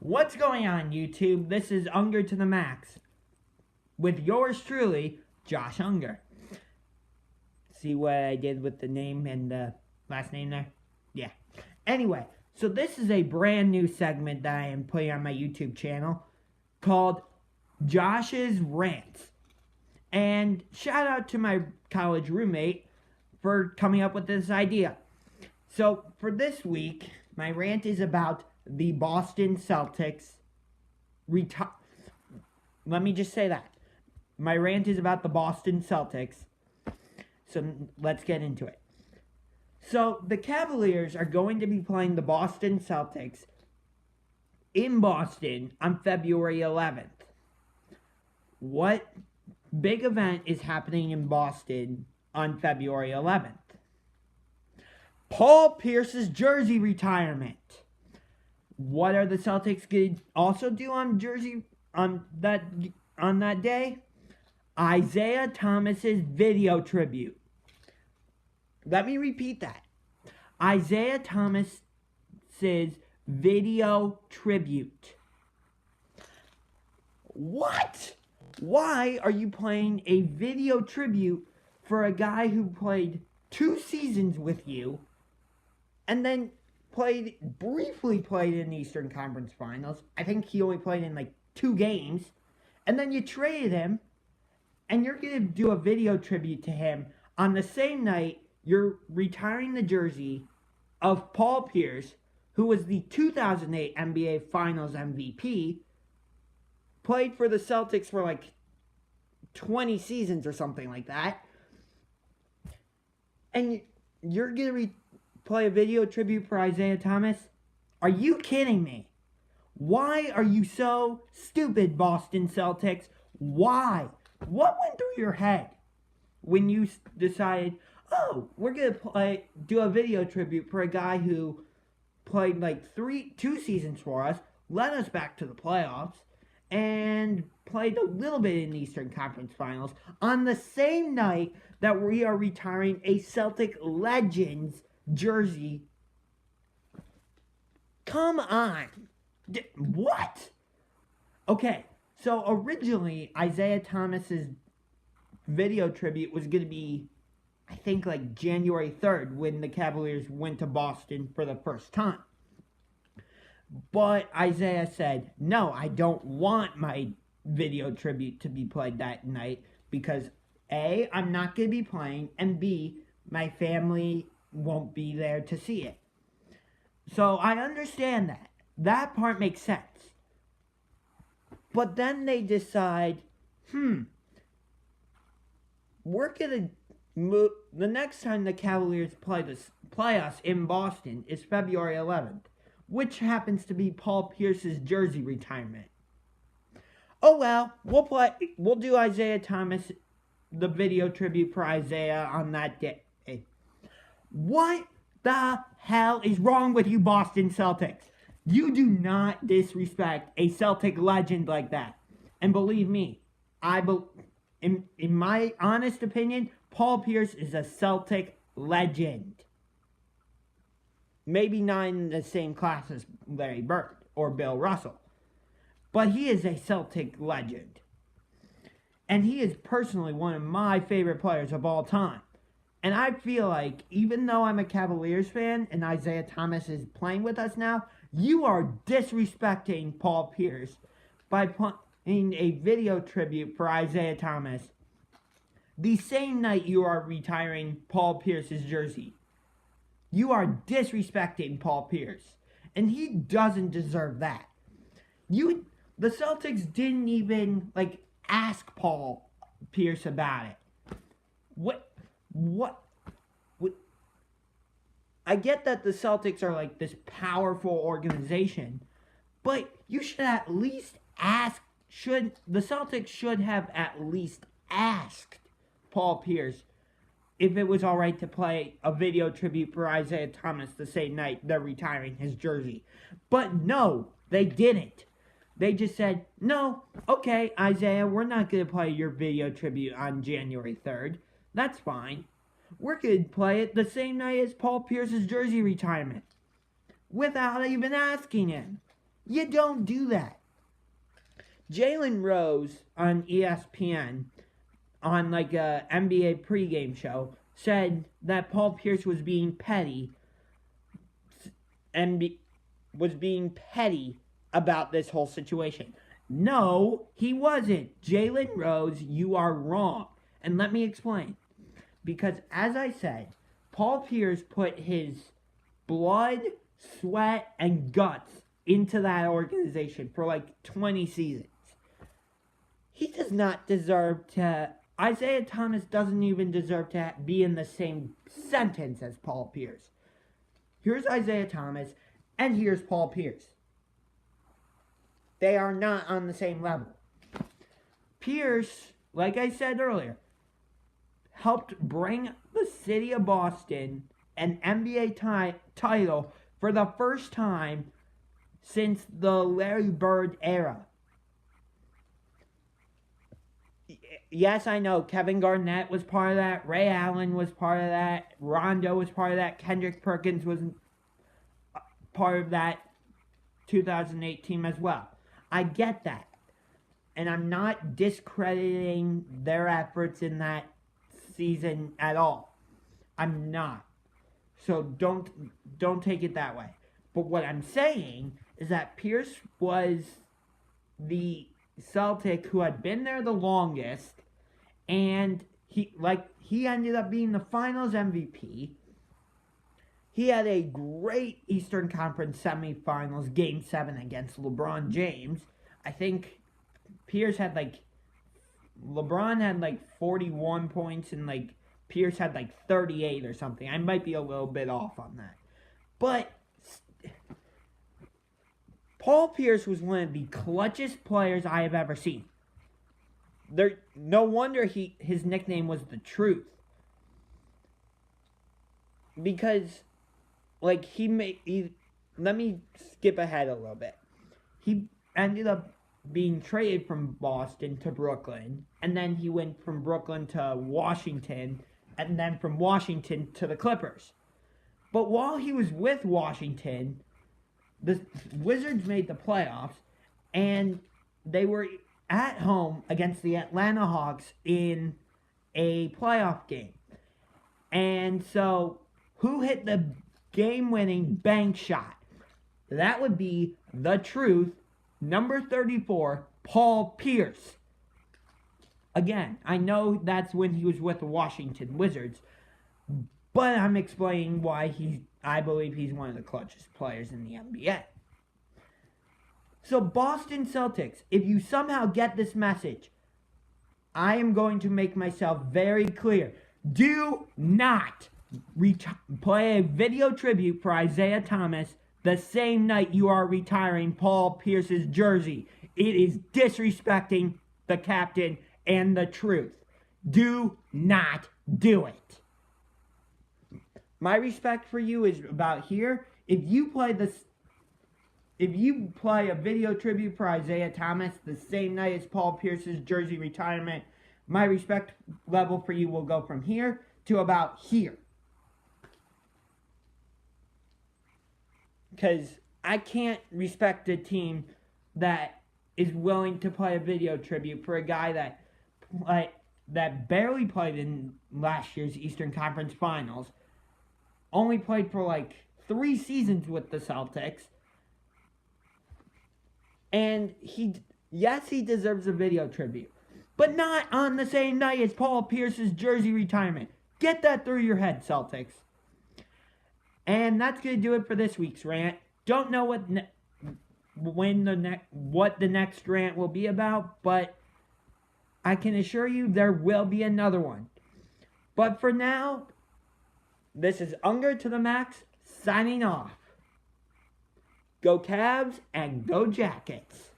What's going on, YouTube? This is Unger to the Max with yours truly, Josh Unger. See what I did with the name and the last name there? Yeah. Anyway, so this is a brand new segment that I am putting on my YouTube channel called Josh's Rants. And shout out to my college roommate for coming up with this idea. So for this week, my rant is about the Boston Celtics Let me just say that. My rant is about the Boston Celtics. So let's get into it. So the Cavaliers are going to be playing the Boston Celtics in Boston on February 11th. What big event is happening in Boston on February 11th? Paul Pierce's jersey retirement. What are the Celtics going to also do on that day? Isaiah Thomas's video tribute. Let me repeat that. Isaiah Thomas's video tribute. What? Why are you playing a video tribute for a guy who played 2 seasons with you and then briefly played in the Eastern Conference Finals? I think he only played in like 2 games. And then you traded him, and you're going to do a video tribute to him on the same night you're retiring the jersey of Paul Pierce, who was the 2008 NBA Finals MVP, played for the Celtics for like 20 seasons or something like that. And you're going to play a video tribute for Isaiah Thomas? Are you kidding me? Why are you so stupid, Boston Celtics? Why? What went through your head when you decided, oh, we're going to do a video tribute for a guy who played like 2 seasons for us, led us back to the playoffs, and played a little bit in the Eastern Conference Finals on the same night that we are retiring a Celtic Legends jersey? Come on. What? Okay, so originally Isaiah Thomas's video tribute was going to be, I think, like January 3rd when the Cavaliers went to Boston for the first time. But Isaiah said, no, I don't want my video tribute to be played that night because A, I'm not going to be playing, and B, my family won't be there to see it. So I understand that. That part makes sense. But then they decide, we're going to move. The next time the Cavaliers play us in Boston is February 11th, which happens to be Paul Pierce's jersey retirement. Oh well, we'll do Isaiah Thomas, the video tribute for Isaiah on that day. What the hell is wrong with you, Boston Celtics? You do not disrespect a Celtic legend like that. And believe me, in my honest opinion, Paul Pierce is a Celtic legend. Maybe not in the same class as Larry Bird or Bill Russell, but he is a Celtic legend. And he is personally one of my favorite players of all time. And I feel like, even though I'm a Cavaliers fan and Isaiah Thomas is playing with us now, you are disrespecting Paul Pierce by playing a video tribute for Isaiah Thomas the same night you are retiring Paul Pierce's jersey. You are disrespecting Paul Pierce, and he doesn't deserve that. The Celtics didn't even ask Paul Pierce about it. What? I get that the Celtics are like this powerful organization, but you should at least ask. The Celtics should have at least asked Paul Pierce if it was alright to play a video tribute for Isaiah Thomas the same night they're retiring his jersey. But no, they didn't. They just said, no, okay, Isaiah, we're not going to play your video tribute on January 3rd. That's fine. We're going to play it the same night as Paul Pierce's jersey retirement. Without even asking him. You don't do that. Jalen Rose on ESPN, on like a NBA pregame show, said that Paul Pierce was being petty and was being petty about this whole situation. No, he wasn't. Jalen Rose, you are wrong. And let me explain. Because as I said, Paul Pierce put his blood, sweat, and guts into that organization for like 20 seasons. He does not deserve to... Isaiah Thomas doesn't even deserve to be in the same sentence as Paul Pierce. Here's Isaiah Thomas, and here's Paul Pierce. They are not on the same level. Pierce, like I said earlier, helped bring the city of Boston an NBA title for the first time since the Larry Bird era. Yes, I know Kevin Garnett was part of that. Ray Allen was part of that. Rondo was part of that. Kendrick Perkins was part of that 2008 team as well. I get that. And I'm not discrediting their efforts in that season at all. I'm not. So don't take it that way. But what I'm saying is that Pierce was the Celtic who had been there the longest, and he ended up being the Finals MVP. He had a great Eastern Conference semifinals Game 7 against LeBron James. I think Pierce had LeBron had 41 points and Pierce had 38 or something. I might be a little bit off on that. But Paul Pierce was one of the clutchest players I have ever seen. No wonder his nickname was The Truth. Because, let me skip ahead a little bit. He ended up being traded from Boston to Brooklyn, and then he went from Brooklyn to Washington, and then from Washington to the Clippers. But while he was with Washington, the Wizards made the playoffs, and they were at home against the Atlanta Hawks in a playoff game. And so, who hit the game-winning bank shot? That would be The Truth, number 34, Paul Pierce. Again, I know that's when he was with the Washington Wizards, but I'm explaining why I believe he's one of the clutchest players in the NBA. So Boston Celtics, if you somehow get this message, I am going to make myself very clear. Do not play a video tribute for Isaiah Thomas the same night you are retiring Paul Pierce's jersey. It is disrespecting the captain and The Truth. Do not do it. My respect for you is about here. If you play a video tribute for Isaiah Thomas the same night as Paul Pierce's jersey retirement, my respect level for you will go from here to about here. Because I can't respect a team that is willing to play a video tribute for a guy that barely played in last year's Eastern Conference Finals, only played for 3 seasons with the Celtics, and he deserves a video tribute, but not on the same night as Paul Pierce's jersey retirement. Get that through your head, Celtics. And that's going to do it for this week's rant. Don't know what the next rant will be about, but I can assure you there will be another one. But for now, this is Unger to the Max signing off. Go Cavs and go Jackets.